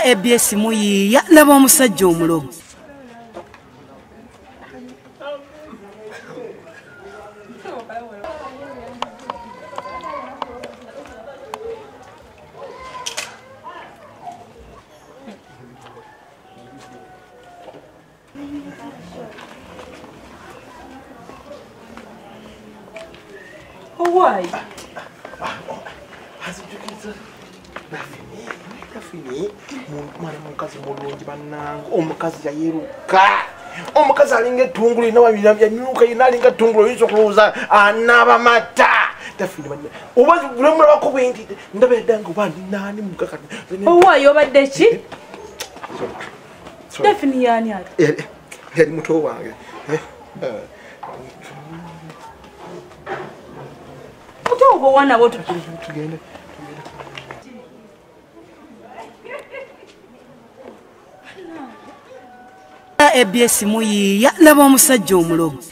ABS muyiya laba omusajja omulogo. Why? Mwana mukazi mulungi bannange omukazi yayeruka omukazi alinga ettungulu ina yamyuka ina alinga ettungulu oyinza okulowooza anaaba mata tafini banne oba bulemulabako bwendi ndaba yaddange oba ninaani mugaka Owaayo obadde ki? Daphne yaani ate? yali muto wange muto ogwo wana bo tugende ABS muyiya laba omusajja omulogo.